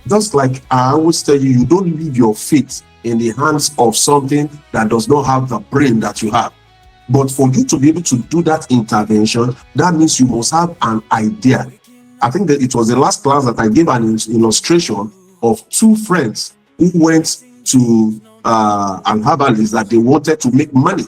just like I always tell you, you don't leave your faith in the hands of something that does not have the brain that you have. But for you to be able to do that intervention, that means you must have an idea. I think that it was the last class that I gave an illustration of two friends who went to an herbalist that they wanted to make money,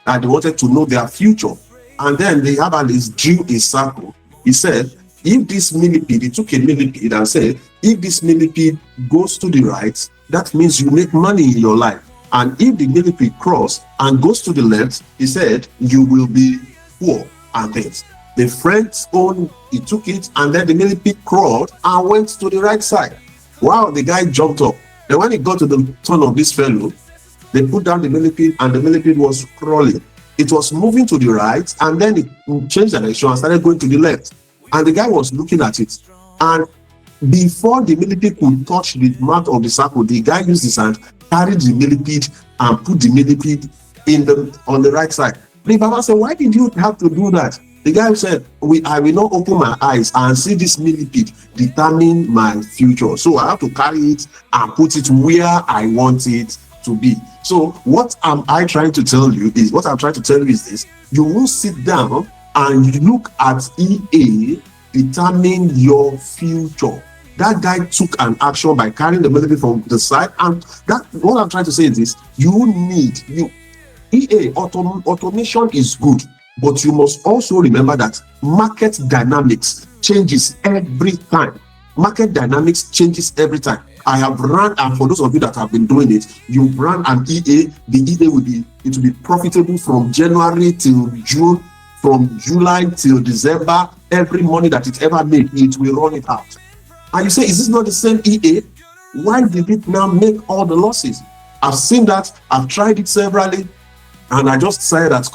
and they wanted to know their future. And then the herbalist drew a circle. He said, if this millipede, he took a millipede and said, if this millipede goes to the right, that means you make money in your life. And if the millipede cross and goes to the left, he said, you will be poor and things. The friend's own, he took it, and then the millipede crawled and went to the right side. Wow, the guy jumped up. Then when he got to the turn of this fellow, they put down the millipede, and the millipede was crawling. It was moving to the right, and then it changed direction and started going to the left. And the guy was looking at it. And before the millipede could touch the mouth of the circle, the guy used his hand, carried the millipede, and put the millipede on the right side. The Baba said, why did you have to do that? The guy said, I will not open my eyes and see this millipede determine my future. So I have to carry it and put it where I want it to be. So what am I trying to tell you is, this: you will sit down and look at EA determine your future. That guy took an action by carrying the millipede from the side, and that what I'm trying to say is this: EA automation is good, but you must also remember that market dynamics changes every time. Market dynamics changes every time. I have run, and for those of you that have been doing it, you run an EA. The EA will be profitable from January till June, from July till December. Every money that it ever made, it will run it out. And you say, is this not the same EA? Why did it now make all the losses? I've seen that. I've tried it severally, and I just decided that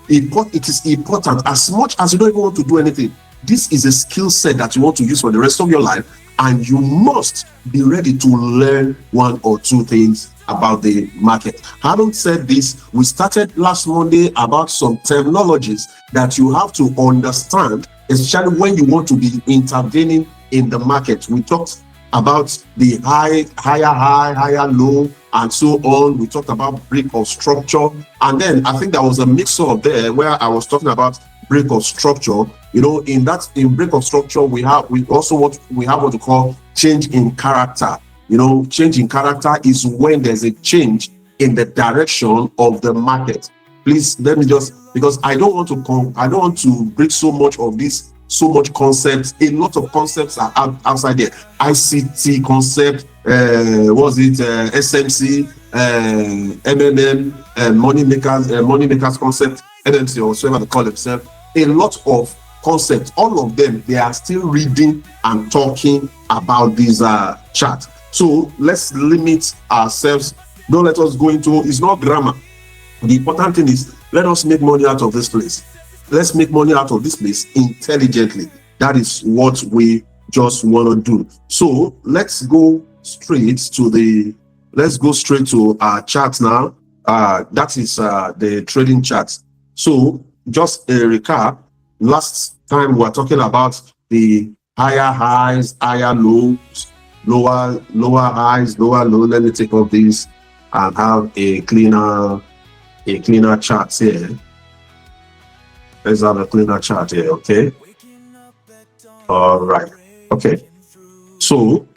it is important. As much as you don't even want to do anything, this is a skill set that you want to use for the rest of your life, and you must be ready to learn one or two things about the market. Having said this, we started last Monday about some terminologies that you have to understand, especially when you want to be intervening in the market. We talked about the higher low, and so on. We talked about break of structure, and then I think there was a mix-up there where I was talking about break of structure. In break of structure, we have what we call change in character. Change in character is when there's a change in the direction of the market. Please let me because I don't want to break so much of this. So much concepts, a lot of concepts are outside there. ICT concept, SMC, MMM, money makers concept, NMC, or whatever they call themselves. A lot of concepts, all of them, they are still reading and talking about this chart. So let's limit ourselves. Don't let us go into, it's not grammar. The important thing is, let us make money out of this place. Let's make money out of this place intelligently. That is what we just want to do. So let's go straight to our chart now. That is the trading chart. So just a recap. Last time we were talking about the higher highs, higher lows, lower highs, lower low. Let me take off this and have a cleaner chart here. Let's have a cleaner chart here, okay? All right, okay. So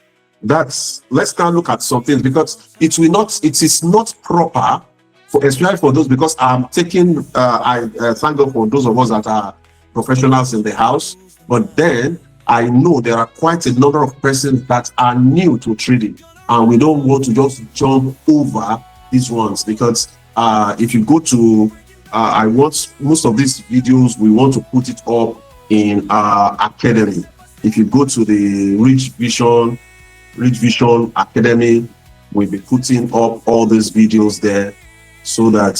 let's now look at something, because it is not proper for, especially for those, because I'm taking, I thank God for those of us that are professionals in the house, but then I know there are quite a number of persons that are new to trading, and we don't want to just jump over these ones, because if you go to I want most of these videos, we want to put it up in our academy. If you go to the Rich Vision Academy, we'll be putting up all these videos there, so that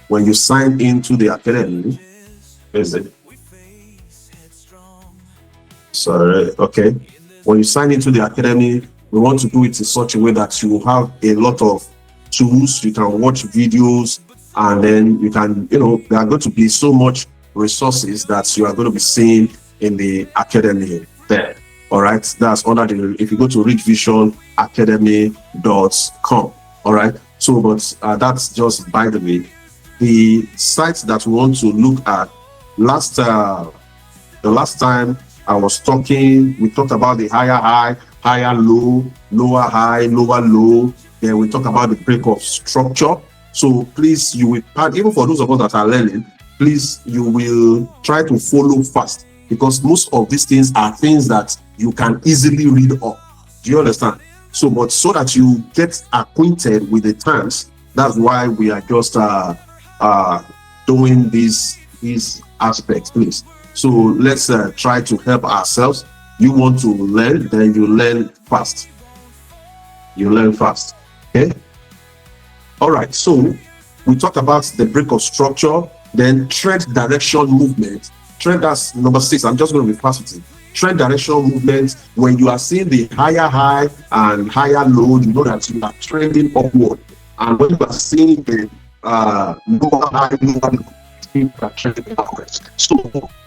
when you sign into the academy, when you sign into the academy, we want to do it in such a way that you have a lot of tools. You can watch videos, and then you can, there are going to be so much resources that you are going to be seeing in the academy there. All right, that's under the, if you go to richvisionacademy.com. All right, so but that's just by the way. The sites that we want to look at, the last time I was talking, we talked about the higher high, higher low, lower high, lower low. Then we talk about the break of structure. So please, you will, even for those of us that are learning, please, you will try to follow fast, because most of these things are things that you can easily read up. Do you understand? So, but so that you get acquainted with the terms, that's why we are just doing these aspects, please. So let's try to help ourselves. You want to learn, then you learn fast. You learn fast. Okay. All right. So we talked about the break of structure, then trend direction movement. Trend, that's number 6. I'm just going to be fast with it. Trend direction movement. When you are seeing the higher high and higher low, you know that you are trending upward. And when you are seeing the lower high, lower low, you are trending upwards. So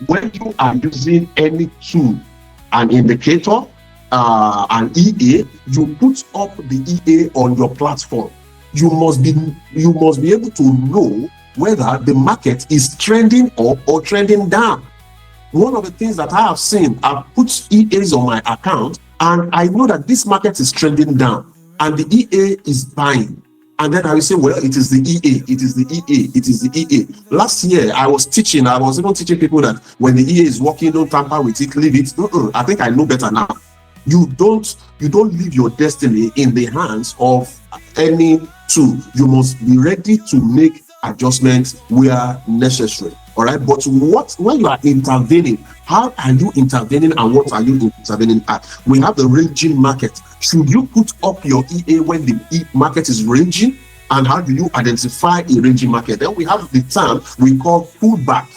when you are using any tool, an indicator, an EA, you put up the EA on your platform. You must be able to know whether the market is trending up or trending down. One of the things that I have seen, I've put EAs on my account, and I know that this market is trending down, and the EA is buying. And then I will say, well, it is the EA, it is the EA, it is the EA. Last year, I was even teaching people that when the EA is working, don't tamper with it, leave it. I think I know better now. You don't leave your destiny in the hands of any tool. You must be ready to make adjustments where necessary. All right, but when you are intervening, how are you intervening and what are you intervening at? We have the ranging market. Should you put up your EA when the market is ranging? And how do you identify a ranging market? Then we have the term we call pullback.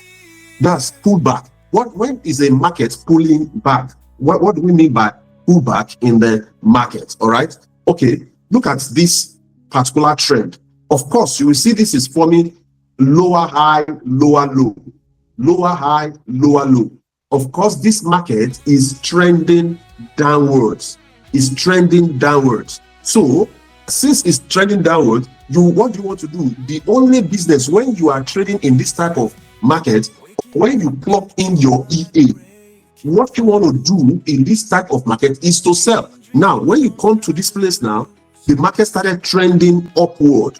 That's pullback. When is a market pulling back? What do we mean by pullback in the market? All right. Okay. Look at this particular trend. Of course, you will see this is forming lower high, lower low, lower high, lower low. Of course, this market is trending downwards. It's trending downwards. So, since it's trending downwards, what do you want to do? The only business when you are trading in this type of market, when you plug in your EA, what you want to do in this type of market is to sell. Now, when you come to this place now, the market started trending upward.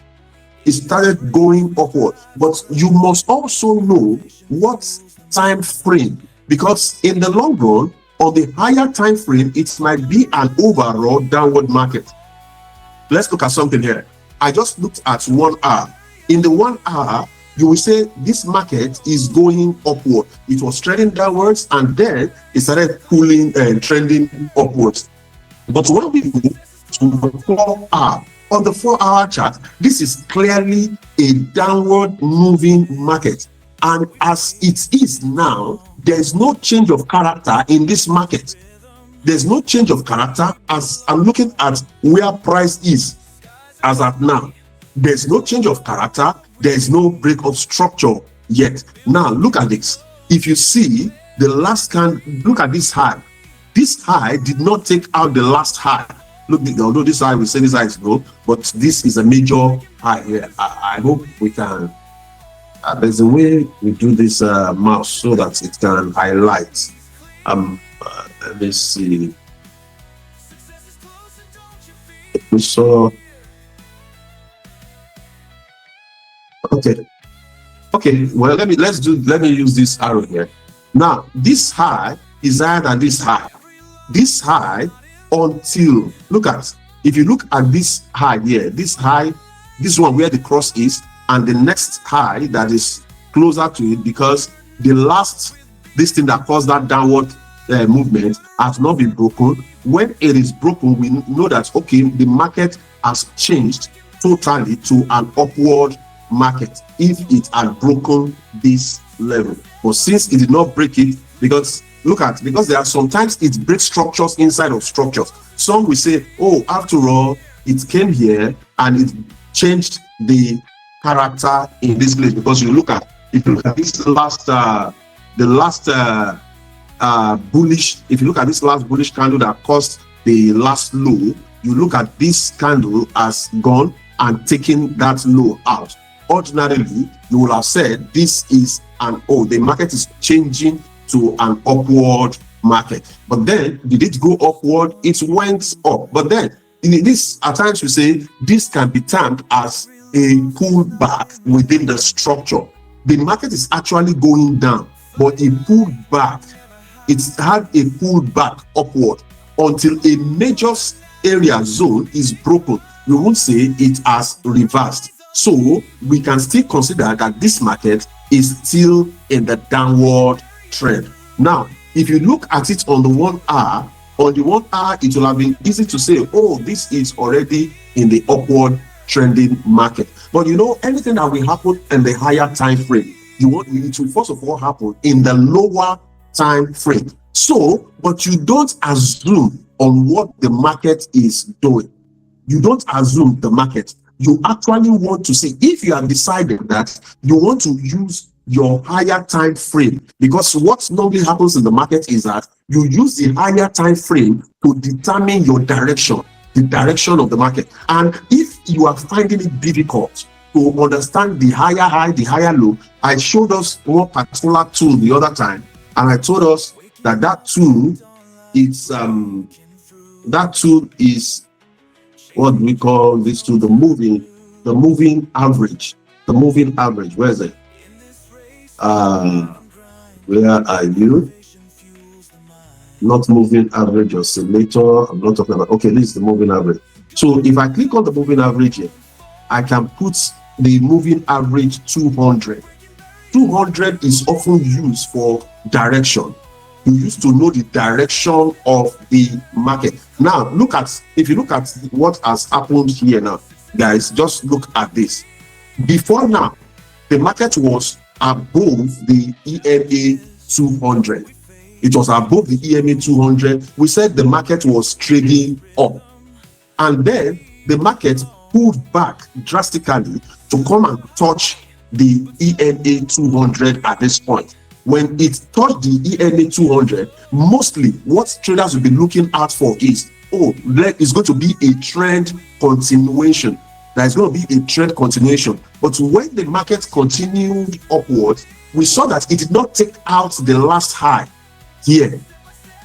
It started going upward, but you must also know what time frame, because in the long run, on the higher time frame, it might be an overall downward market. Let's look at something here. I just looked at 1 hour. In the 1 hour, you will say this market is going upward. It was trending downwards, and then it started pulling and trending upwards. But when we go to the 4 hour, on the 4 hour chart, this is clearly a downward moving market. And as it is now, there's no change of character in this market. There's no change of character as I'm looking at where price is as at now. There's no change of character. There's no break of structure yet. Now, look at this. If you see the last look at this high. This high did not take out the last high. Look, although this high, we say this high is low, but this is a major high here. I hope we can. There's a way we do this mouse so that it can highlight. Let me see. We saw. Okay. Well, let me use this arrow here. Now, this high is higher than this high. This high until if you look at this high here, this one where the cross is, and the next high that is closer to it, because this thing that caused that downward movement has not been broken. When it is broken, we know that okay, the market has changed totally to an upward market if it had broken this level. But since it did not break it, because there are sometimes it breaks structures inside of structures. Some will say, oh, after all, it came here and it changed the character in this place. Because if you look at this last bullish, if you look at this last bullish candle that caused the last low, you look at this candle as gone and taking that low out. Ordinarily, you will have said this is the market is changing to an upward market. But then, did it go upward? It went up. But then, in this, at times we say this can be termed as a pullback within the structure. The market is actually going down, but it pulled back. It's had a pullback upward until a major area zone is broken. We won't say it has reversed. So we can still consider that this market is still in the downward trend. Now, if you look at it on the 1 hour, on the 1 hour, it will have been easy to say, oh, this is already in the upward trending market. But you know, anything that will happen in the higher time frame, it will first of all happen in the lower time frame. So, but you don't assume on what the market is doing. You don't assume the market. You actually want to see, if you have decided that you want to use your higher time frame, because what normally happens in the market is that you use the higher time frame to determine your direction, the direction of the market. And if you are finding it difficult to understand the higher high, the higher low, I showed us one particular tool the other time, and I told us that that tool is what we call this tool, the moving average. The moving average. Where is it? Where are you? Not moving average oscillator. I'm not talking about. Okay, this is the moving average. So if I click on the moving average here, I can put the moving average 200. 200 is often used for direction. You used to know the direction of the market. Now, if you look at what has happened here now, guys, just look at this. Before now, the market was above the EMA 200. It was above the EMA 200. We said the market was trading up. And then the market pulled back drastically to come and touch the EMA 200 at this point. When it touched the EMA 200, mostly what traders will be looking out for is, there is going to be a trend continuation. There is going to be a trend continuation. But when the market continued upward, we saw that it did not take out the last high here.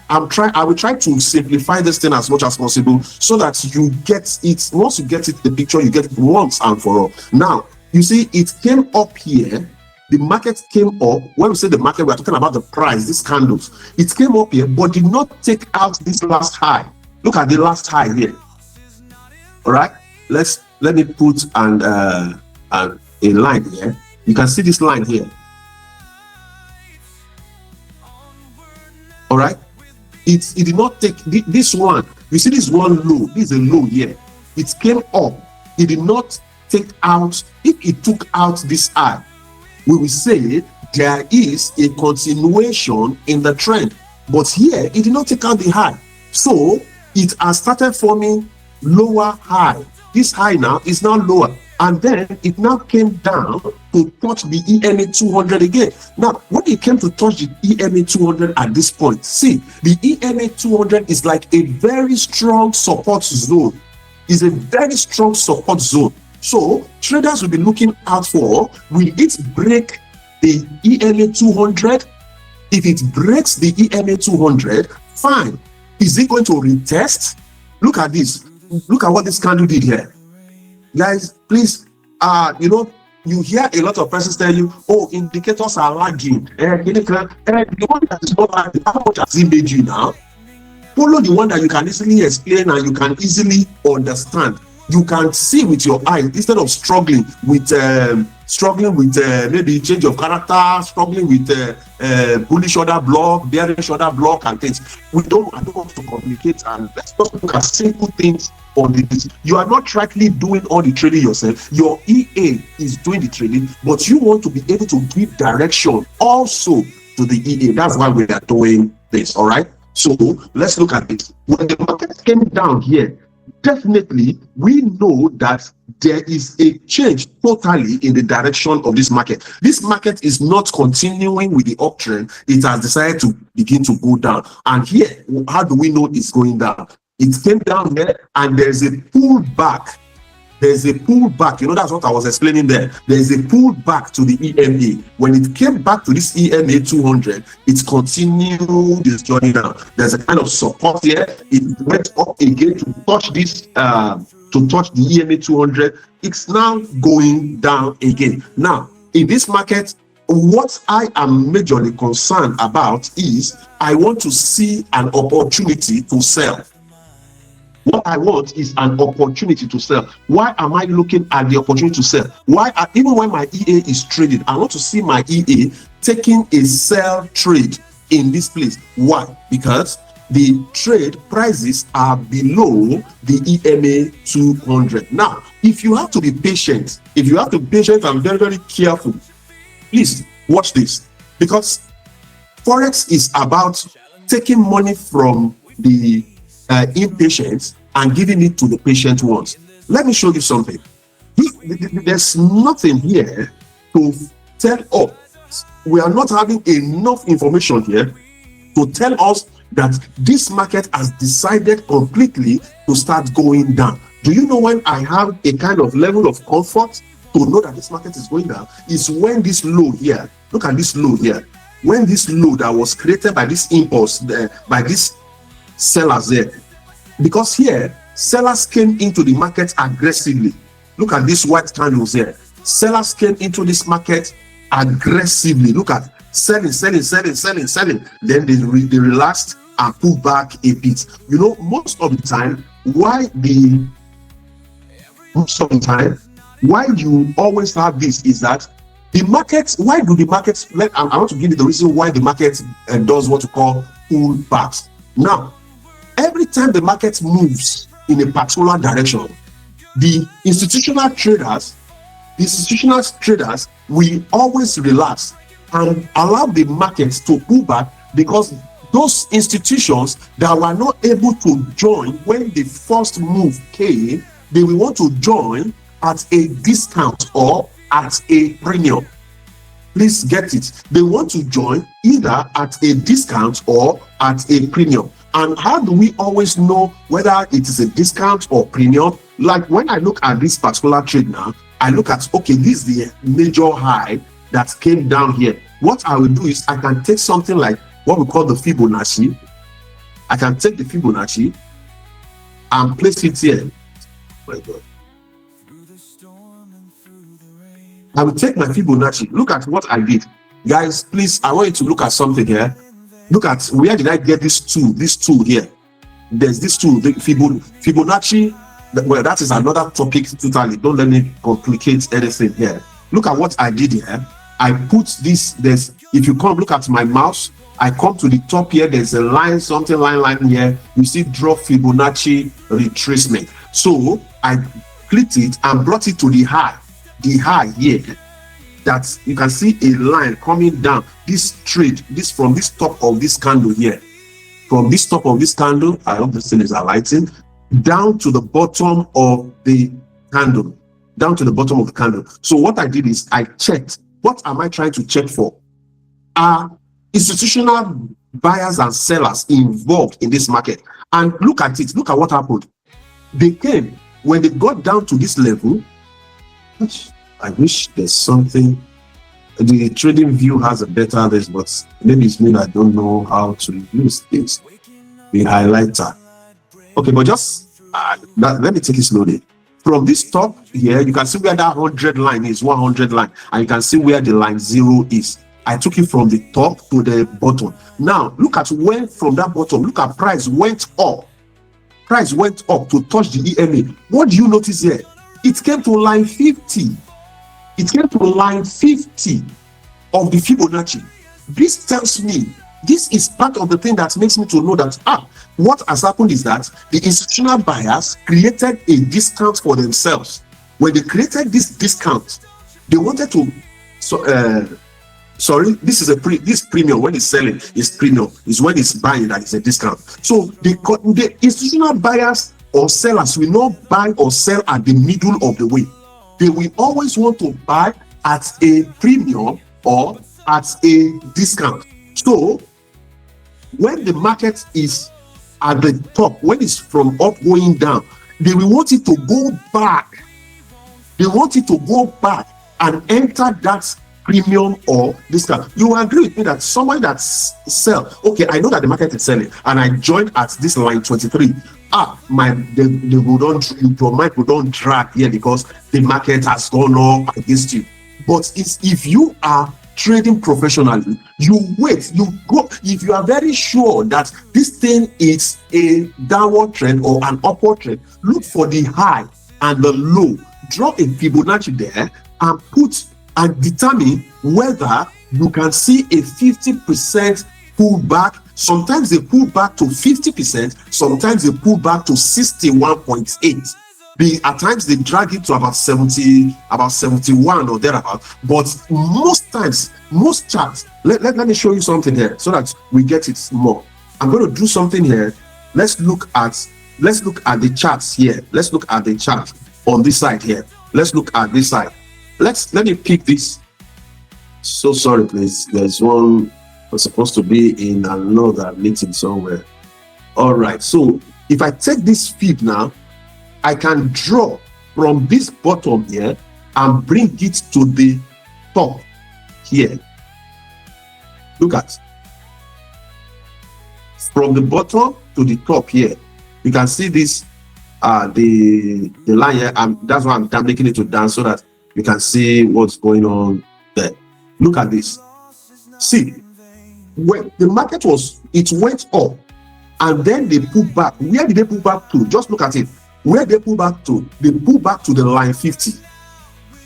I will try to simplify this thing as much as possible so that you get it. Once you get it, the picture, you get it once and for all. Now, you see, it came up here. The market came up. When we say the market, we are talking about the price, these candles. It came up here, but did not take out this last high. Look at the last high here. All right. Let me put a line here. You can see this line here. All right. It did not take this one. You see this one low. This is a low here. It came up. It did not take out. If it took out this high, we will say there is a continuation in the trend. But here, it did not take out the high. So it has started forming lower high. This high now is now lower. And then it now came down to touch the EMA 200 again. Now, when it came to touch the EMA 200 at this point, see, the EMA 200 is like a very strong support zone. It's a very strong support zone. So traders will be looking out for, will it break the EMA 200? If it breaks the EMA 200, fine. Is it going to retest? Look at this. Look at what this candle did here. Guys, please, you hear a lot of persons tell you, indicators are lagging. The one that is not lagging, how much has it made you now? Follow the one that you can easily explain and you can easily understand. You can see with your eye instead of struggling with maybe change of character, struggling with bullish order block, bearish order block, and things. I don't want to complicate, and let's just look at simple things on this. You are not rightly doing all the trading yourself. Your EA is doing the trading, but you want to be able to give direction also to the EA. That's why we are doing this. All right. So let's look at this. When the market came down here, definitely we know that there is a change totally in the direction of this market. This market is not continuing with the uptrend. It has decided to begin to go down. And here, how do we know it's going down? It came down here and there's a pullback. There's a pullback. You know, that's what I was explaining there. There's a pullback to the EMA. When it came back to this EMA 200, it continued this journey down. There's a kind of support here. It went up again to touch this, to touch the EMA 200. It's now going down again. Now, in this market, what I am majorly concerned about is I want to see an opportunity to sell. What I want is an opportunity to sell. Why am I looking at the opportunity to sell? Even when my EA is trading, I want to see my EA taking a sell trade in this place. Why? Because the trade prices are below the EMA 200. Now, if you have to be patient, and very, very careful, please watch this, because Forex is about taking money from the impatient and giving it to the patient ones. Let me show you something. There's nothing here to tell us. We are not having enough information here to tell us that this market has decided completely to start going down. Do you know when I have a kind of level of comfort to know that this market is going down? Is when this low here, look at this low here, when this low that was created by this impulse, by these sellers there, because here sellers came into the market aggressively. Look at these white candles here. Sellers came into this market aggressively. Look at selling. Then they relaxed and pulled back a bit. You know, most of the time, why you always have this is that the market, why do the markets, I want to give you the reason why the market does what you call pullbacks. Now, every time the market moves in a particular direction, the institutional traders will always relax and allow the market to pull back, because those institutions that were not able to join when the first move came, they will want to join at a discount or at a premium. Please get it. They want to join either at a discount or at a premium. And how do we always know whether it is a discount or premium? Like when I look at this particular trade now, I look at, okay, this is the major high that came down here. What I will do is I can take something like what we call the Fibonacci. I can take the Fibonacci and place it here. Oh my God. I will take my Fibonacci. Look at what I did. Guys, please, I want you to look at something here. Look at, where did I get this tool here? There's this tool, the Fibonacci. Well, that is another topic totally. Don't let me complicate anything here. Look at what I did here. I put this, if you come look at my mouse, I come to the top here, there's a line, line here. You see drop Fibonacci retracement. So I clicked it and brought it to the high here. That you can see a line coming down. This trade, this from this top of this candle here, from this top of this candle, I hope this thing is alighting, down to the bottom of the candle, So what I did is I checked. What am I trying to check for? Are institutional buyers and sellers involved in this market? And look at it. Look at what happened. They came when they got down to this level. I wish there's something. The trading view has a better this, but maybe it's me that don't know how to use this. The highlighter. Okay, but just let me take it slowly. From this top here, you can see where that 100 line is, 100 line, and you can see where the line 0 is. I took it from the top to the bottom. Now look at when from that bottom. Look at price went up. Price went up to touch the EMA. What do you notice here? It came to line 50. It came to line 50 of the Fibonacci. This tells me, this is part of the thing that makes me to know that what has happened is that the institutional buyers created a discount for themselves. When they created this discount, they wanted to this is this premium. When it's selling is premium, is when it's buying that is a discount. So the institutional buyers or sellers will not buy or sell at the middle of the way. they will always want to buy at a premium or at a discount. So when the market is at the top, when it's from up going down, they will want it to go back. They want it to go back and enter that premium or discount. You agree with me that somebody that sell, okay, I know that the market is selling and I joined at this line 23. Your mind will don't drag here because the market has gone up against you. But if you are trading professionally, you wait, you go. If you are very sure that this thing is a downward trend or an upward trend, look for the high and the low, draw a Fibonacci there and put and determine whether you can see a 50% pullback. Sometimes they pull back to 50%, sometimes they pull back to 61.8. At times they drag it to about 70, about 71 or thereabout. But most times, most charts, let me show you something here so that we get it more. I'm going to do something here. Let's look at the charts here. Let's look at the chart on this side here. Let's look at this side. Let me pick this. So sorry, please. There's one was supposed to be in another meeting somewhere. All right. So if I take this feed now, I can draw from this bottom here and bring it to the top here. Look at from the bottom to the top here. You can see this the line here, and that's why I'm making it to dance so that you can see what's going on there. Look at this. See, when the market it went up and then they pulled back. Where did they pull back to? Just look at it. Where they pull back to? They pull back to the line 50.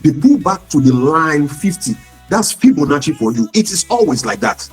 They pull back to the line 50. That's Fibonacci for you. It is always like that.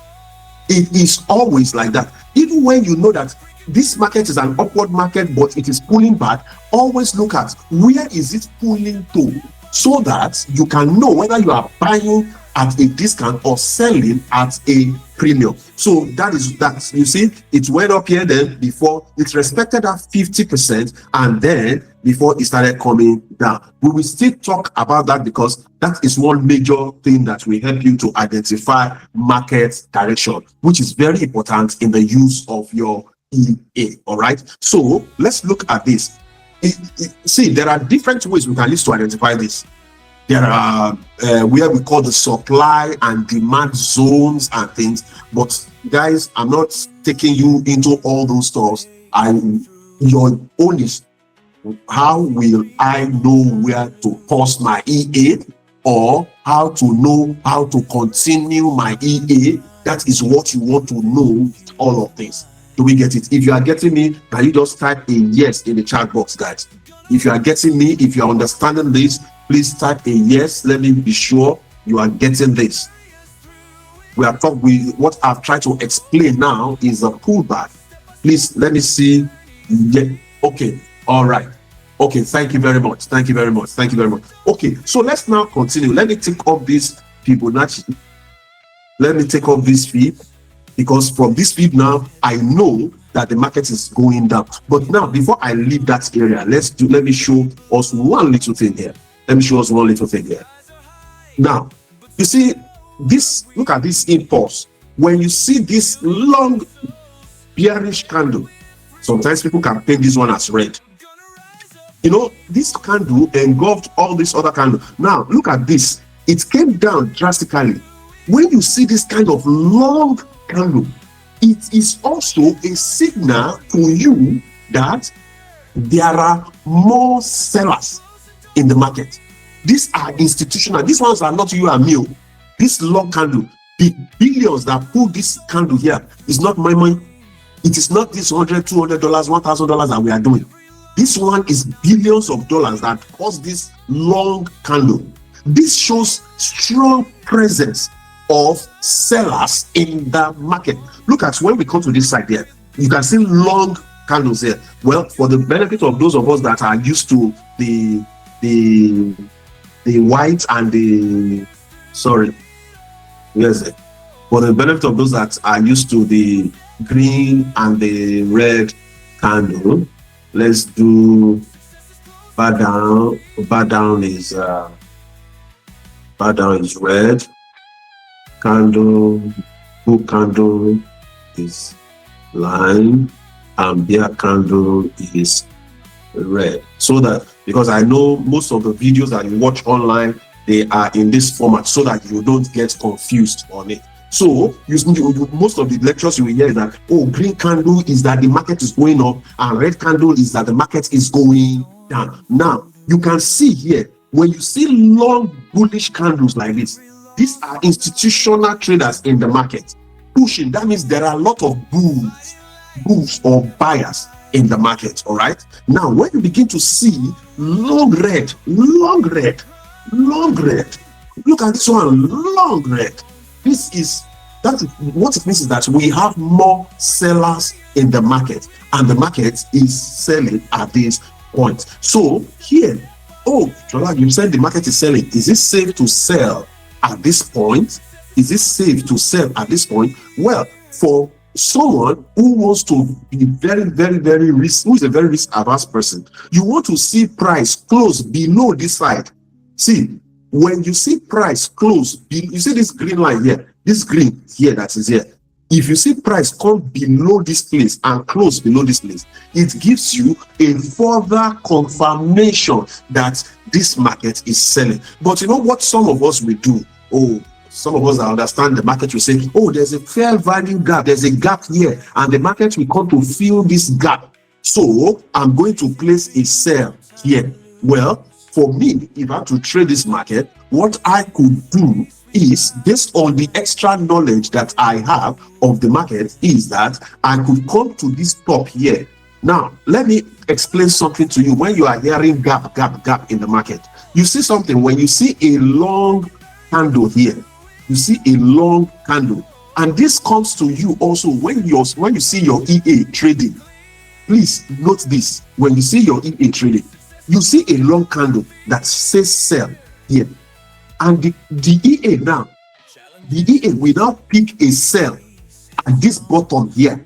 It is always like that. Even when you know that this market is an upward market, but it is pulling back, always look at where is it pulling to, so that you can know whether you are buying at a discount or selling at a premium. So that is that. You see, it went up here then before it respected that 50%, and then before it started coming down. We will still talk about that because that is one major thing that will help you to identify market direction, which is very important in the use of your EA. All right. So let's look at this. See, there are different ways we can use to identify this. There are where we call the supply and demand zones and things. But guys, I'm not taking you into all those stuff. Your own is, how will I know where to pause my EA, or how to know how to continue my EA? That is what you want to know, all of this. Do we get it? If you are getting me, can you just type a yes in the chat box, guys? If you are getting me, if you are understanding this, please type a yes. Let me be sure you are getting this. What I've tried to explain now is a pullback. Please let me see. Yeah. Okay. All right. Okay. Thank you very much. Thank you very much. Thank you very much. Okay. So let's now continue. Let me take off this Fibonacci. Let me take off this feed, because from this feed now, I know that the market is going down. But now, before I leave that area, let me show us one little thing here. Let me show us one little thing here. Now, you see this, look at this impulse. When you see this long bearish candle, sometimes people can paint this one as red. You know, this candle engulfed all this other candle. Now, look at this. It came down drastically. When you see this kind of long candle, it is also a signal to you that there are more sellers in the market. These are institutional. These ones are not you and me. This long candle, the billions that pull this candle here is not my money. It is not this $100, $200, $1,000 that we are doing. This one is billions of dollars that cause this long candle. This shows strong presence of sellers in the market. Look at when we come to this side here, you can see long candles here. Well, for the benefit of those of us that are used to the white and the for the benefit of those that are used to the green and the red candle, let's do bar down is red. Candle, blue candle is lime, and bear candle is red. So that, because I know most of the videos that you watch online, they are in this format so that you don't get confused on it. So most of the lectures you will hear is that, oh, green candle is that the market is going up, and red candle is that the market is going down. Now you can see here, when you see long bullish candles like this, these are institutional traders in the market pushing. That means there are a lot of bulls or buyers in the market. All right, now when you begin to see long red, look at this one, long red. That is what it means, is that we have more sellers in the market, and the market is selling at this point. So here, oh, Jola, you said the market is selling. Is it safe to sell at this point? Is it safe to sell at this point? Well, for someone who wants to be very, very, very risk, who is a very risk averse person, you want to see price close below this side. See, when you see price close, you see this green line here, this green here that is here. If you see price come below this place and close below this place, it gives you a further confirmation that this market is selling. But you know what some of us will do? Oh, some of us that understand the market will say, oh, there's a fair value gap, there's a gap here, and the market will come to fill this gap. So I'm going to place a sell here. Well, for me, if I have to trade this market, what I could do is, based on the extra knowledge that I have of the market, is that I could come to this top here. Now, let me explain something to you. When you are hearing gap in the market, you see something. When you see a long candle here, you see a long candle, and this comes to you also when you see your EA trading. Please note this. When you see your EA trading, you see a long candle that says sell here, and the EA now, the EA will now pick a sell at this bottom here.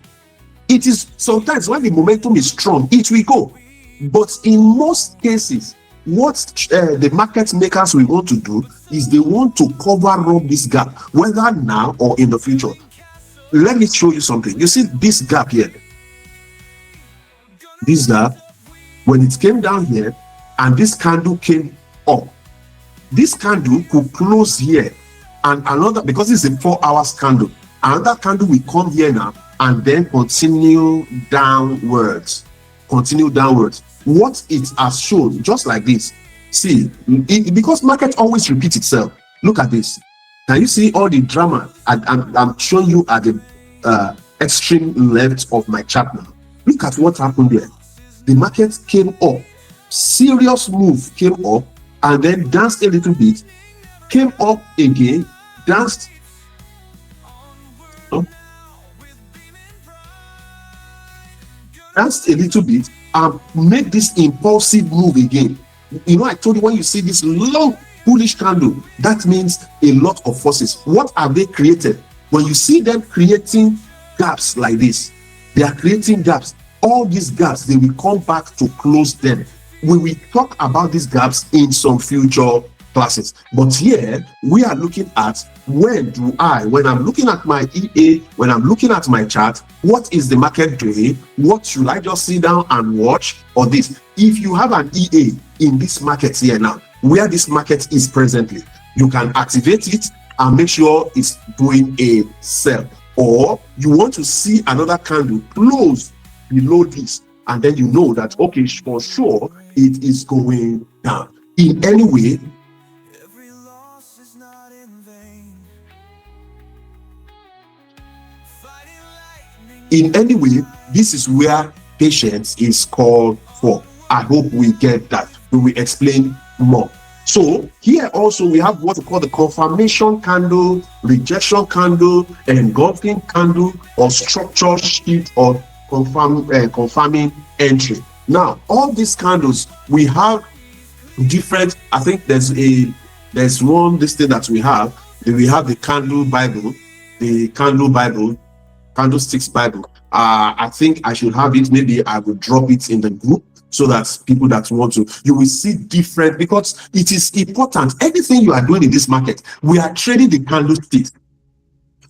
It is sometimes when the momentum is strong, it will go, but in most cases, what the market makers will want to do is they want to cover up this gap, whether now or in the future. Let me show you something. You see this gap here, this gap, when it came down here and this candle came up, this candle could close here, and another, because it's a 4 hours candle, another candle will come here now and then continue downwards. What it has shown, just like this. See, because market always repeats itself. Look at this. Can you see all the drama? I'm showing you at the extreme left of my chart now. Look at what happened there. The market came up, serious move came up, and then danced a little bit, came up again, danced, danced a little bit, and made this impulsive move again. You know, I told you, when you see this long bullish candle, that means a lot of forces. What have they created? When you see them creating gaps like this, they are creating gaps. All these gaps, they will come back to close them. We will talk about these gaps in some future classes. But here, we are looking at when I'm looking at my EA, when I'm looking at my chart, what is the market doing? What should I just sit down and watch? Or this? If you have an EA in this market here now, where this market is presently, you can activate it and make sure it's doing a sell. Or you want to see another candle close below this, and then you know that, okay, for sure it is going down. In any way, this is where patience is called for. I hope we get that. We will explain more. So here also we have what we call the confirmation candle, rejection candle, engulfing candle, or structure shift, or confirming entry. Now, all these candles, we have different, I think there's one, this thing that we have the candle Bible, candlesticks Bible. I think I should have it. Maybe I will drop it in the group so that people that want to, you will see different, because it is important. Anything you are doing in this market, we are trading the candlesticks.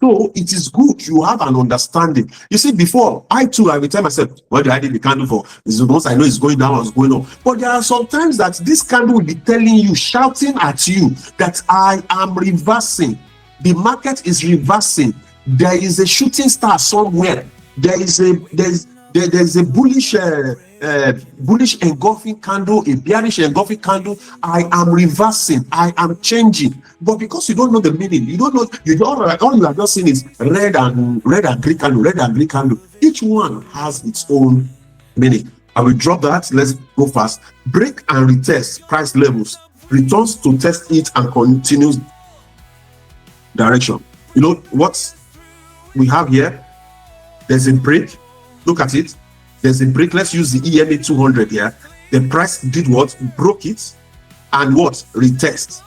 So it is good you have an understanding. You see, before I will tell myself, what do I need the candle for? This is once I know it's going down or it's going up. But there are some times that this candle will be telling you, shouting at you, that I am reversing. The market is reversing. There is a shooting star somewhere. There is a bullish engulfing candle, a bearish engulfing candle. I am reversing. I am changing. But because you don't know the meaning, you don't know. All you are just seeing is red and green candle, red and green candle. Each one has its own meaning. I will drop that. Let's go fast. Break and retest price levels. Returns to test it and continues direction. You know what we have here? There's a break. Look at it. There's a break. Let's use the EMA 200 here. The price did what? Broke it and what? Retest.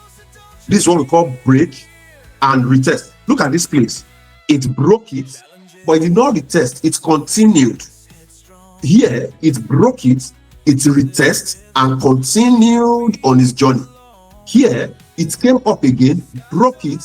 This is what we call break and retest. Look at this place. It broke it, but it did not retest. It continued. Here, it broke it, it retest and continued on its journey. Here, it came up again, broke it,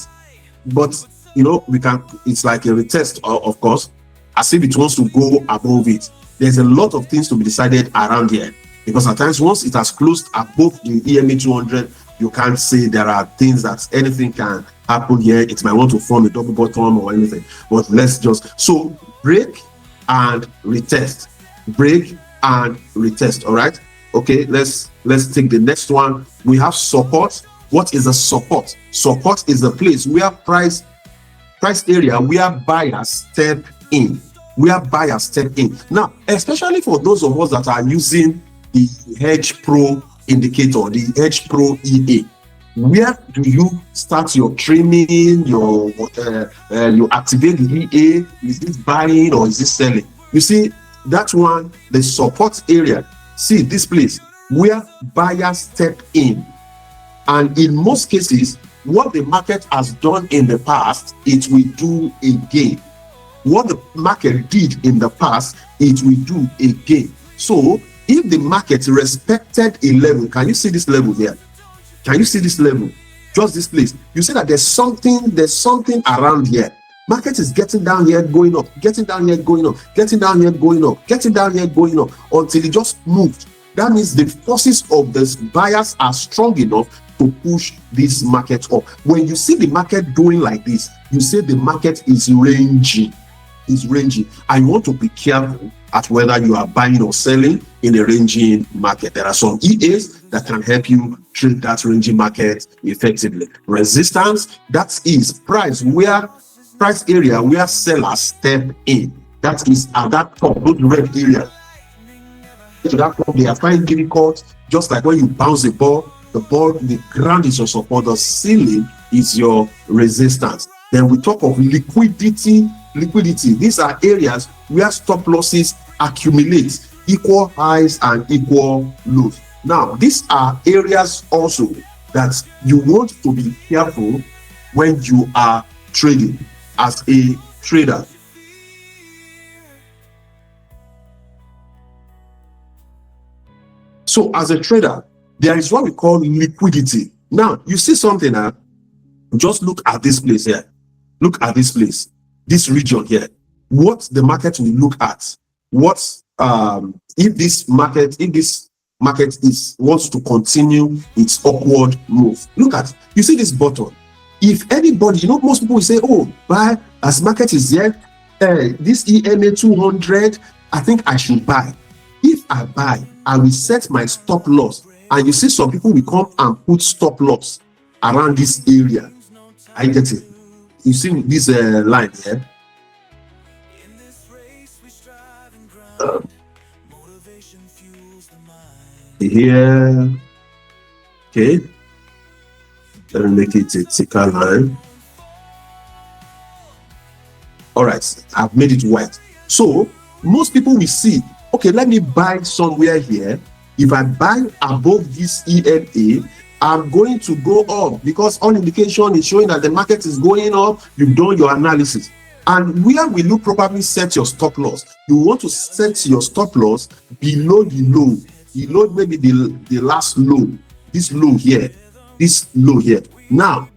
but it's like a retest, of course, as if it wants to go above it. There's a lot of things to be decided around here, because at times once it has closed above the EMA 200, you can't say there are things that anything can happen here. It might want to form a double bottom or anything, but let's just, so break and retest, break and retest. All right, okay, let's take the next one. We have support. What is a support? Support is a place where price area where buyers step in, now, especially for those of us that are using the Hedge Pro indicator, the Hedge Pro EA. Where do you start your training? You activate the EA. Is this buying or is this selling? You see that one, the support area. See this place where buyers step in, and in most cases, what the market has done in the past, it will do again. What the market did in the past, it will do again. So if the market respected a level, can you see this level here? Can you see this level? Just this place. You see that there's something around here. Market is getting down here, going up, getting down here, going up, getting down here, going up, getting down here, going up, until it just moved. That means the forces of the buyers are strong enough to push this market up. When you see the market doing like this, you say the market is ranging. And you want to be careful at whether you are buying or selling in a ranging market. There are some EAs that can help you trade that ranging market effectively. Resistance, that is price area where sellers step in. That is at that top, those red area. To that top, they are finding difficult. Just like when you bounce the ball, the ground is your support, the ceiling is your resistance. Then we talk of liquidity. These are areas where stop losses accumulate, equal highs and equal lows. Now, these are areas also that you want to be careful when you are trading as a trader. So as a trader, there is what we call liquidity. Now, you see something now, just look at this place here. Look at this place, this region here. What the market will look at. If this market wants to continue its upward move. Look at, you see this button. If anybody, most people will say, oh, buy, as market is here, this EMA 200, I think I should buy. If I buy, I will set my stop loss. And you see some people will come and put stop loss around this area. I get it. You see this line here. Here. Okay. Let me make it a thicker line. All right, I've made it white. So most people will see, okay, let me buy somewhere here. If I buy above this EMA, I'm going to go up, because all indication is showing that the market is going up. You've done your analysis. And where will you probably set your stop loss? You want to set your stop loss below the low. below maybe the last low, this low here, this low here. Now,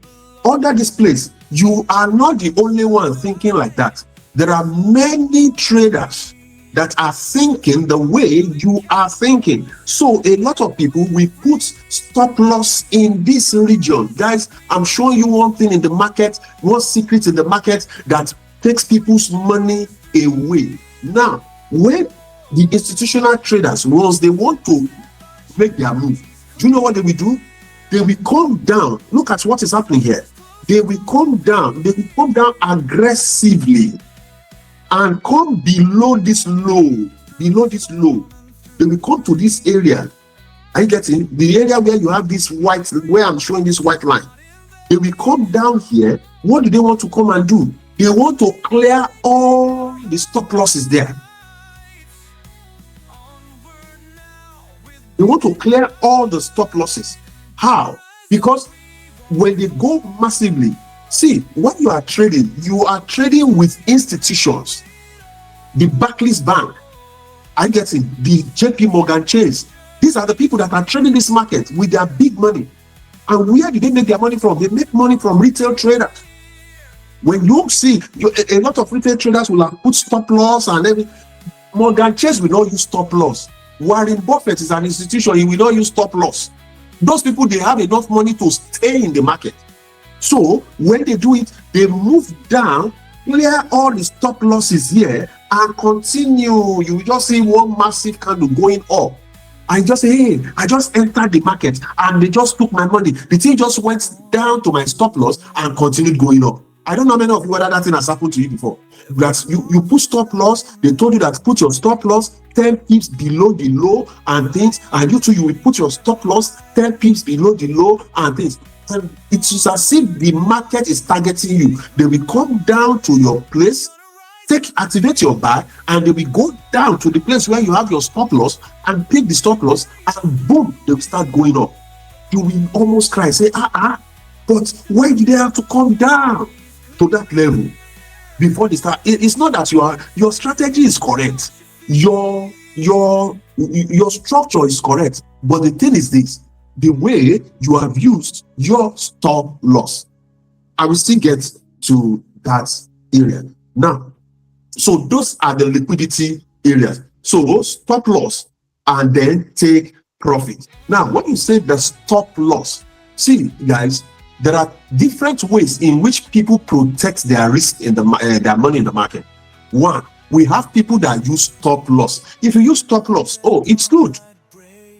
under this place, you are not the only one thinking like that. There are many traders that are thinking the way you are thinking. So a lot of people will put stop loss in this region. Guys, I'm showing you one thing in the market, one secret in the market that takes people's money away. Now, when the institutional traders, once they want to make their move, do you know what they will do? They will come down. Look at what is happening here. They will come down. They will come down aggressively and come below this low. Below this low, they will come to this area. Are you getting the area where you have this white, where I'm showing this white line? They will come down here. What do they want to come and do? They want to clear all the stop losses there. They want to clear all the stop losses. How? Because when they go massively, see, when you are trading with institutions. The Barclays Bank, I get it, the JP Morgan Chase. These are the people that are trading this market with their big money. And where do they make their money from? They make money from retail traders. When you see, a lot of retail traders will have put stop loss and everything. Morgan Chase will not use stop loss. Warren Buffett is an institution, he will not use stop loss. Those people, they have enough money to stay in the market. So when they do it, they move down, clear all the stop losses here, and continue. You will just see one massive candle going up. I just say, hey, I just entered the market and they just took my money. The thing just went down to my stop loss and continued going up. I don't know how many of you whether that thing has happened to you before. That you put stop loss, they told you that put your stop loss 10 pips below the low and things, and you too, you will put your stop loss 10 pips below the low and things. And it's as if the market is targeting you. They will come down to your place, activate your buy, and they will go down to the place where you have your stop loss and pick the stop loss, and boom, they will start going up. You will almost cry, say, but why did they have to come down to that level before they start? It's not that your strategy is correct, your structure is correct, but the thing is this: the way you have used your stop loss. I will still get to that area now. So those are the liquidity areas. So stop loss and then take profit. Now, when you say the stop loss, see, guys, there are different ways in which people protect their risk in their money in the market. One, we have people that use stop loss. If you use stop loss, it's good.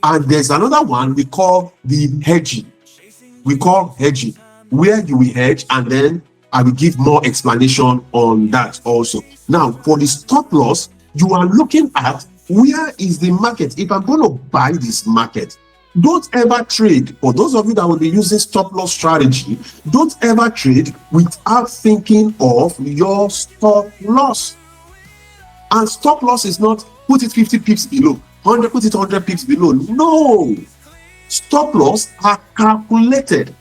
And there's another one we call the hedging. We call hedging, where you will hedge, and then I will give more explanation on that also. Now, for the stop loss, you are looking at where is the market. If I'm going to buy this market, don't ever trade. For those of you that will be using stop loss strategy, don't ever trade without thinking of your stop loss. And stop loss is not put it 50 pips below, 100, put it 100 pips below. No, stop loss are calculated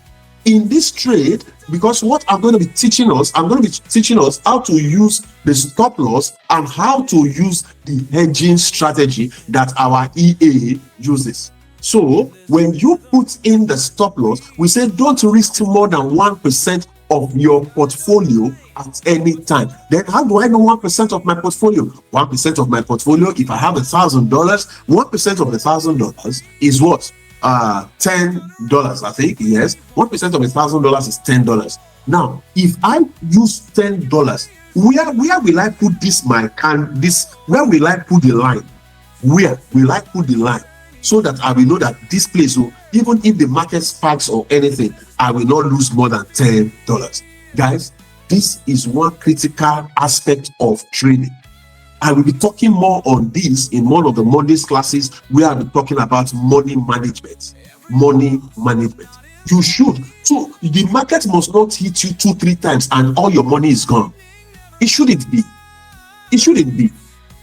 in this trade, because what I'm going to be teaching us, how to use the stop loss and how to use the hedging strategy that our EA uses. So when you put in the stop loss, we say don't risk more than 1% of your portfolio at any time. Then how do I know 1% of my portfolio? 1% of my portfolio, if I have $1,000, 1% of $1,000 is what? $10, I think. Yes, 1% of $1,000 is $10. Now, if I use $10, where will I put where will I put the line? Where will I put the line? So that I will know that this place, even if the market spikes or anything, I will not lose more than $10. Guys, this is one critical aspect of trading. I will be talking more on this in one of the Mondays classes, where I'll be talking about money management. Money management. You should. So the market must not hit you 2-3 times and all your money is gone. It shouldn't be. It shouldn't be.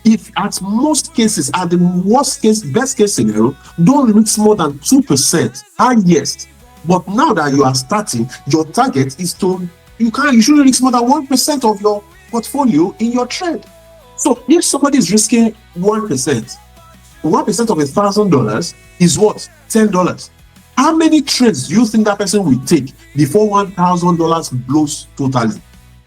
If at most cases, at the worst case, best case scenario, don't risk more than 2%, highest. But now that you are starting, your target is you shouldn't risk more than 1% of your portfolio in your trade. So if somebody is risking 1%, 1% of $1,000 is what? $10. How many trades do you think that person will take before $1,000 blows totally?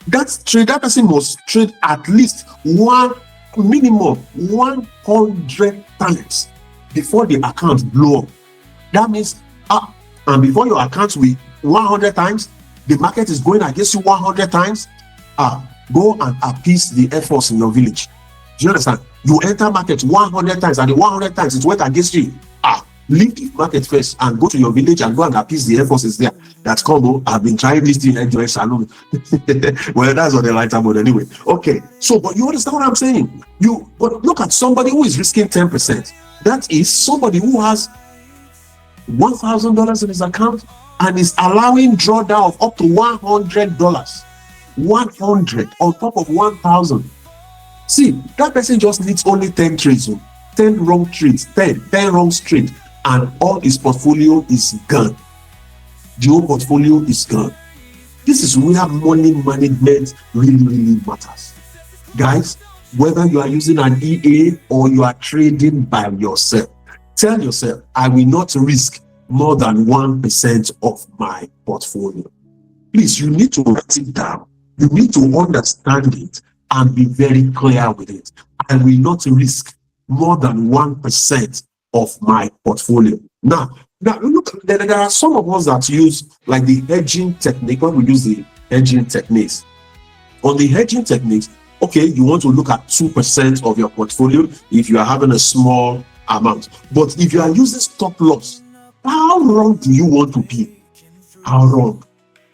That person must trade at least minimum 100 times before the account blow up. That means, and before your account will 100 times, the market is going against you 100 times. Go and appease the Air Force in your village. Do you understand? You enter market 100 times, and the 100 times it went against you. Leave the market first and go to your village and go and appease the Air Forces there. That's called, I've been trying this thing, enjoy salon. Well, that's what they like about anyway. Okay, so, but you understand what I'm saying? But look at somebody who is risking 10%. That is somebody who has $1,000 in his account and is allowing drawdown of up to $100. 100 on top of 1,000. See, that person just needs only 10 trades, 10 wrong trades, 10 wrong trades, and all his portfolio is gone. The whole portfolio is gone. This is where money management really matters. Guys, whether you are using an EA or you are trading by yourself, tell yourself, I will not risk more than 1% of my portfolio. Please, you need to write it down. You need to understand it and be very clear with it. I will not risk more than 1% of my portfolio. Now look, there are some of us that use like the hedging technique. When we use the hedging techniques, on the hedging techniques, okay, you want to look at 2% of your portfolio if you are having a small amount. But if you are using stop loss, how wrong do you want to be? How wrong?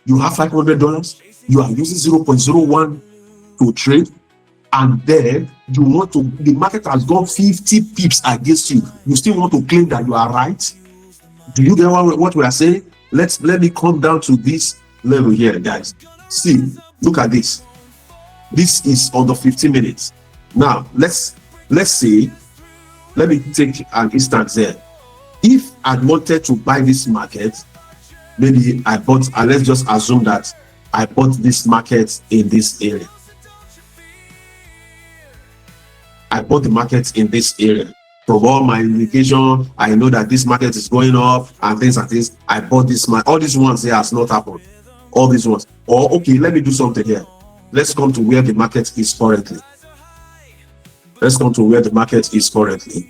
You have $500, you are using 0.01 to trade, and then you want to, the market has gone 50 pips against you. You still want to claim that you are right? Do you get what we are saying? Let me come down to this level here, guys. See, look at this. This is on the 15 minutes. Now let's see. Let me take an instance there. If I wanted to buy this market, maybe I bought, let's just assume that I bought this market in this area. I bought the market in this area. From all my indication, I know that this market is going up and things like this. I bought this market. All these ones here has not happened. All these ones. Or okay, let me do something here. Let's come to where the market is currently. Let's come to where the market is currently.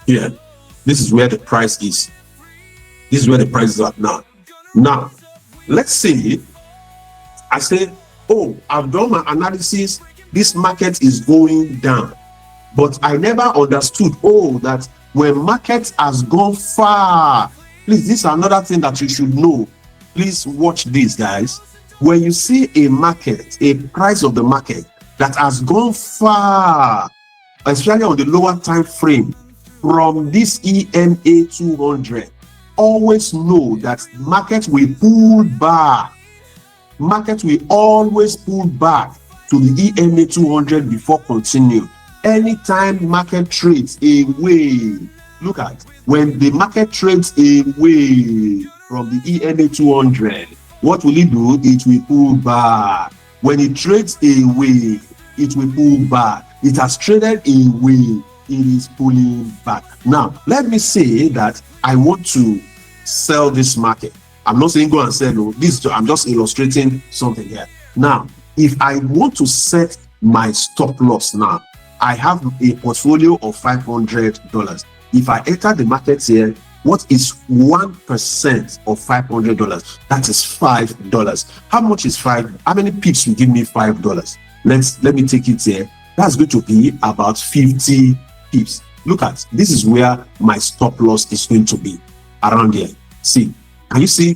Here. This is where the price is. This is where the price is at now. Now, let's say I say, oh, I've done my analysis. This market is going down. But I never understood, that when market has gone far, please, this is another thing that you should know. Please watch this, guys. When you see a market, a price of the market that has gone far, especially on the lower time frame, from this EMA 200, always know that market will pull back. Market will always pull back to the EMA 200 before continue. Anytime market trades away, look at when the market trades away from the EMA 200, what will it do? It will pull back. When it trades away, it will pull back. It has traded away, it is pulling back. Now, let me say that I want to sell this market. I'm not saying go and sell. No, I'm just illustrating something here. Now, if I want to set my stop loss now, I have a portfolio of $500. If I enter the market here, what is 1% of $500? That is $5. How much is how many pips will give me $5? Let me take it here. That's going to be about 50 pips. Look at, this is where my stop loss is going to be, around here. See, can you see?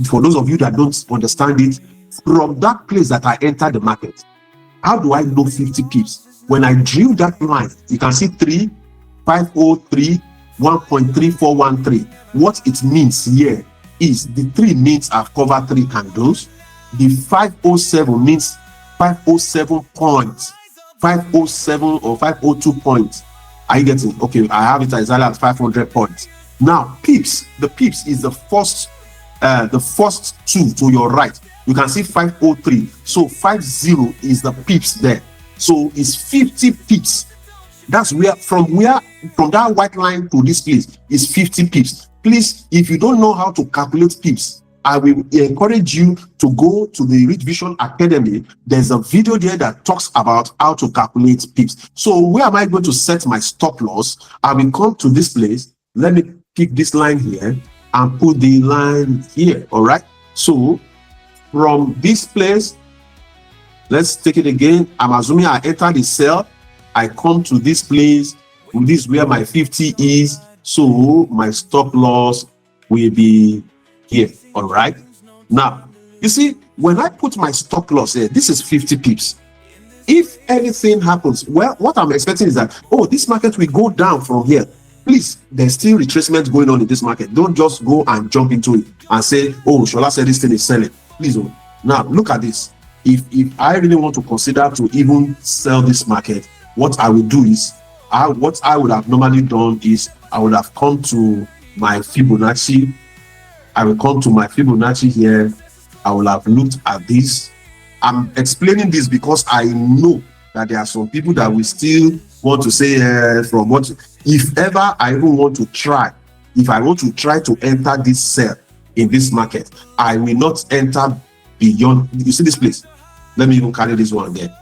For those of you that don't understand it, from that place that I entered the market, how do I know 50 pips? When I drew that line, you can see 3,503, 1.3413. What it means here is the 3 means I've covered 3 candles. The 507 means 507 points, 507 or 502 points. Are you getting? Okay, I have it as well as 500 points. Now, pips, the pips is the first 2 to your right. You can see 503. So 50 is the pips there. So it's 50 pips. That's from that white line to this place is 50 pips. Please, if you don't know how to calculate pips, I will encourage you to go to the Rich Vision Academy. There's a video there that talks about how to calculate pips. So where am I going to set my stop loss? I will come to this place. Let me pick this line here and put the line here. All right. So from this place, let's take it again. I'm assuming I enter the cell. I come to this place. This is where my 50 is. So my stop loss will be here. All right. Now, you see, when I put my stop loss here, this is 50 pips. If anything happens, well, what I'm expecting is that, oh, this market will go down from here. Please, there's still retracement going on in this market. Don't just go and jump into it and say, oh, Shola said this thing is selling. Please, oh. Now, look at this. If I really want to consider to even sell this market, what I will do is, what I would have normally done is, I would have come to my Fibonacci. I will come to my Fibonacci here. I will have looked at this. I'm explaining this because I know that there are some people that will still want to say from what, if ever I even want to try, if I want to try to enter this sell in this market, I will not enter beyond, you see this place? Let me even carry this one there.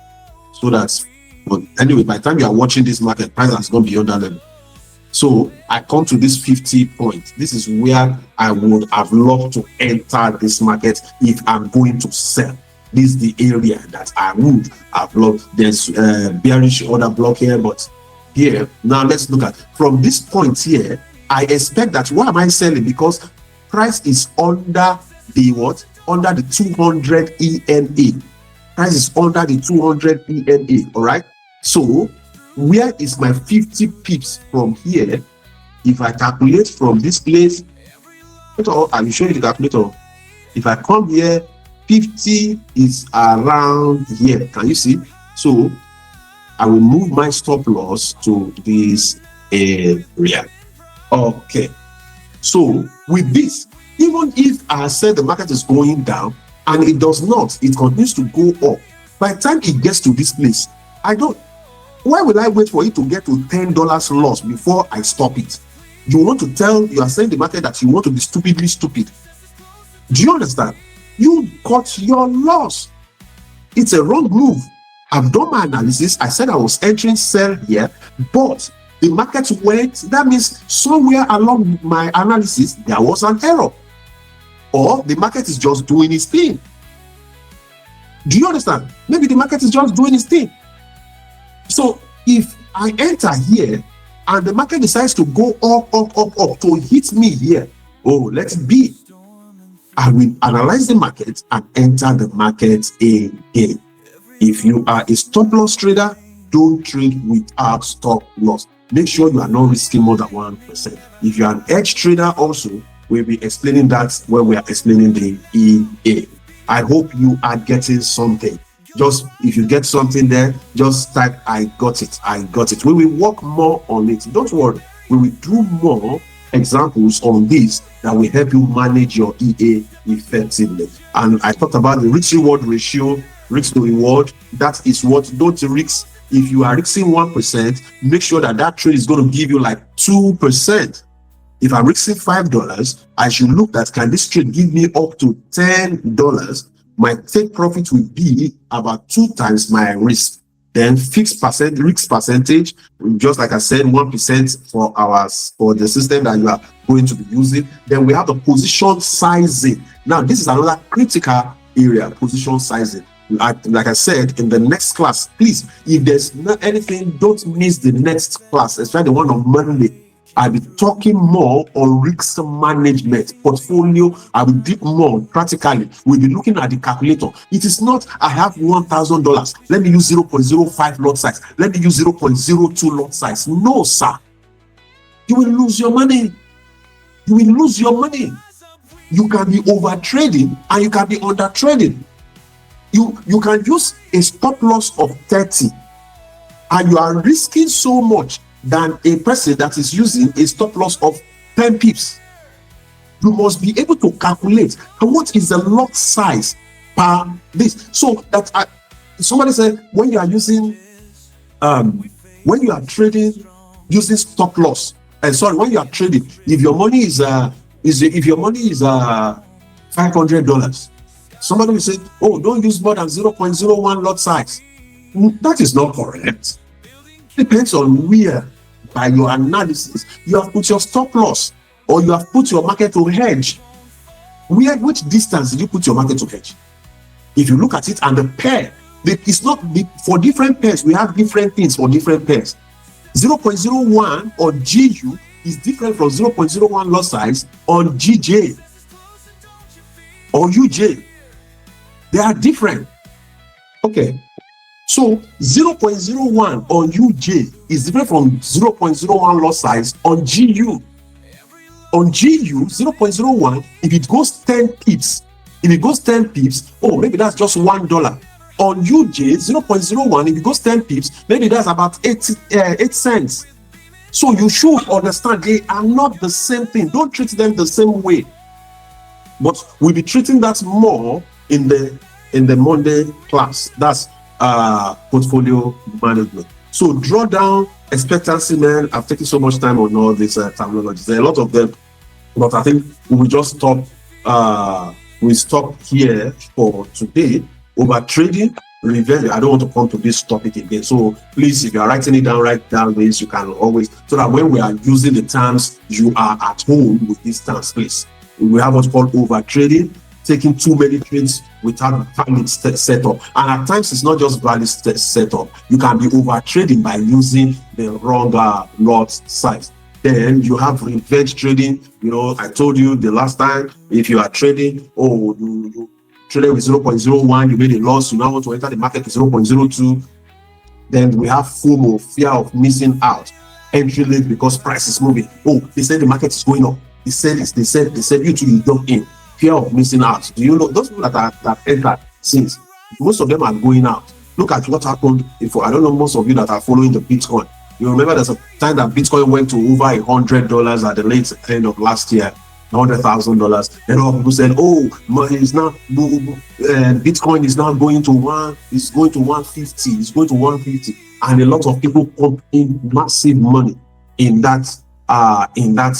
So that's, but anyway, by the time you are watching this market, price has gone beyond that level. So I come to this 50 point. This is where I would have loved to enter this market if I'm going to sell. This is the area that I would have loved. There's bearish order block here, but here, now let's look at from this point here. I expect that, why am I selling? Because price is under the what? Under the 200 EMA. Price is under the 200 EMA. All right. So where is my 50 pips from here? If I calculate from this place, I will show you the calculator. If I come here, 50 is around here. Can you see? So I will move my stop loss to this area. Okay. So with this, even if I said the market is going down and it does not, it continues to go up. By the time it gets to this place, why will I wait for it to get to $10 loss before I stop it? You are saying the market that you want to be stupidly stupid. Do you understand? You cut your loss. It's a wrong move. I've done my analysis. I said I was entering sell here, but the market went. That means somewhere along my analysis, there was an error. Or the market is just doing its thing. Do you understand? Maybe the market is just doing its thing. So if I enter here and the market decides to go up to hit me here, oh, let it be. I will analyze the market and enter the market again. If you are a stop loss trader, don't trade without stop loss. Make sure you are not risking more than 1%. If you are an edge trader also, we'll be explaining that when we are explaining the EA. I hope you are getting something. Just if you get something there, just type I got it. I got it. We will work more on it. Don't worry. We will do more examples on this that will help you manage your EA effectively. And I talked about the risk reward ratio, risk to reward. That is what, don't risk. If you are risking 1%, make sure that trade is going to give you like 2%. If I'm risking $5, I should look at, can this trade give me up to $10? My take profit will be about 2 times my risk. Then fixed risk percentage, just like I said, 1% for the system that you are going to be using. Then we have the position sizing. Now, this is another critical area, position sizing. Like I said, in the next class, please, if there's not anything, don't miss the next class, especially the one on Monday. I'll be talking more on risk management, portfolio. I will deep more practically. We'll be looking at the calculator. It is not, I have $1,000. Let me use 0.05 lot size. Let me use 0.02 lot size. No, sir. You will lose your money. You will lose your money. You can be over trading and you can be under trading. You can use a stop loss of 30 and you are risking so much than a person that is using a stop loss of 10 pips. You must be able to calculate what is the lot size per this. So that somebody said when you are using when you are trading using stop loss, and sorry, when you are trading, if your money is $500, somebody will say, oh, don't use more than 0.01 lot size. That is not correct. Depends on where, by your analysis, you have put your stop loss, or you have put your market to hedge. Which distance did you put your market to hedge? If you look at it, and the pair, it's not for different pairs, we have different things for different pairs. 0.01 on GU is different from 0.01 lot size on GJ or UJ. They are different. Okay. So 0.01 on UJ is different from 0.01 lot size on GU. On GU, 0.01, if it goes 10 pips, oh, maybe that's just $1. On UJ, 0.01, if it goes 10 pips, maybe that's about 8 cents. So you should understand they are not the same thing. Don't treat them the same way. But we'll be treating that more in the Monday class. That's portfolio management. So drawdown, expectancy, man. I've taken so much time on all these terminologies. There are a lot of them, but I think we will just stop. We stop here for today. Over trading, revenge. I don't want to come to this topic again. So please, if you are writing it down, write down this. You can always, so that when we are using the terms, you are at home with these terms, please. We have what's called over trading, taking too many trades without valid setup. And at times, it's not just valid setup. You can be over trading by using the wrong lot size. Then you have revenge trading. You know, I told you the last time, if you are trading, oh, you traded with 0.01, you made a loss, you now want to enter the market with 0.02. Then we have FOMO, fear of missing out. Entry late because price is moving. Oh, they said the market is going up. They said you too, you jump in. Fear of missing out. Do you know those people that entered since? Most of them are going out. Look at what happened before. I don't know, most of you that are following the Bitcoin. You remember there's a time that Bitcoin went to over $100 at the late end of last year. $100,000, and all people said, "Oh, it's now Bitcoin is now going to 150. It's going to 150," and a lot of people pump in massive money in that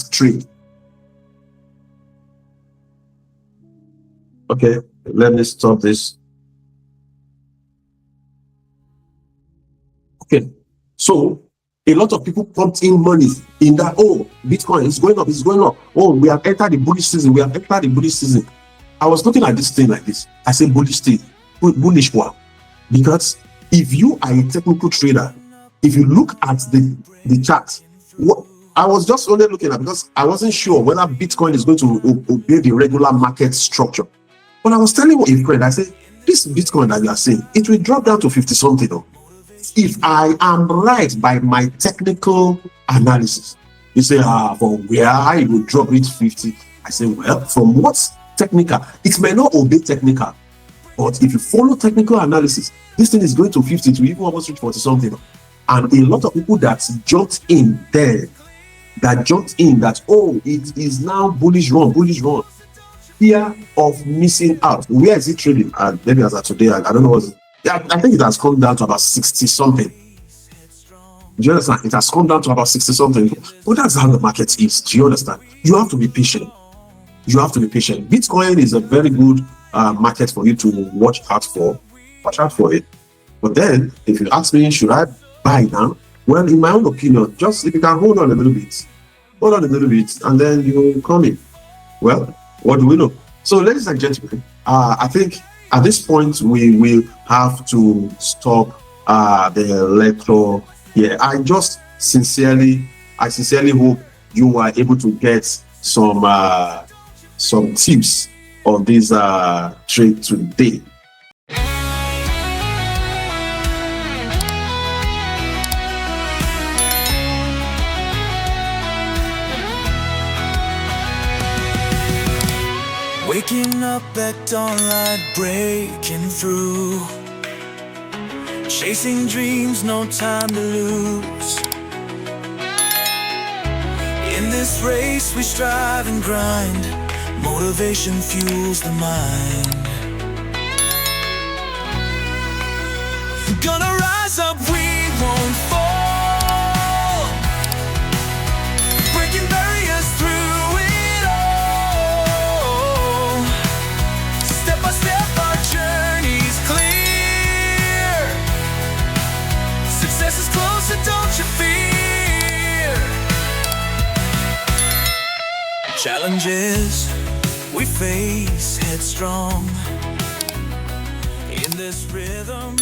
trade. Okay, let me stop this. Okay, so a lot of people pumped in money in that. Oh, Bitcoin is going up, it's going up. Oh, we have entered the bullish season. I was looking at this thing like this. I said bullish thing, bullish one. Because if you are a technical trader, if you look at the chart, I was just only looking at, because I wasn't sure whether Bitcoin is going to obey the regular market structure. But I was telling a friend, I said, this Bitcoin that you are saying, it will drop down to 50 something though. If I am right by my technical analysis. You say, from where I will drop it 50. I say, well, from what's technical? It may not obey technical, but if you follow technical analysis, this thing is going to 50 to even almost reach 40 something. And a lot of people that jumped in there, oh, it is now bullish run. Fear of missing out. Where is it trading? Maybe as of today, I don't know what's. Yeah, I think it has come down to about 60 something. Do you understand? It has come down to about 60 something. But that's how the market is. Do you understand? You have to be patient. Bitcoin is a very good market for you to watch out for. Watch out for it. But then, if you ask me, should I buy now? Well, in my own opinion, just if you can hold on a little bit, and then you come in. Well, what do we know? So, ladies and gentlemen, I think at this point, we will have to stop the lecture here. I sincerely hope you are able to get some tips on this trade today. Waking up at dawn, light breaking through, chasing dreams, no time to lose. In this race we strive and grind, motivation fuels the mind. Gonna rise up, we won't fall. Challenges we face headstrong in this rhythm.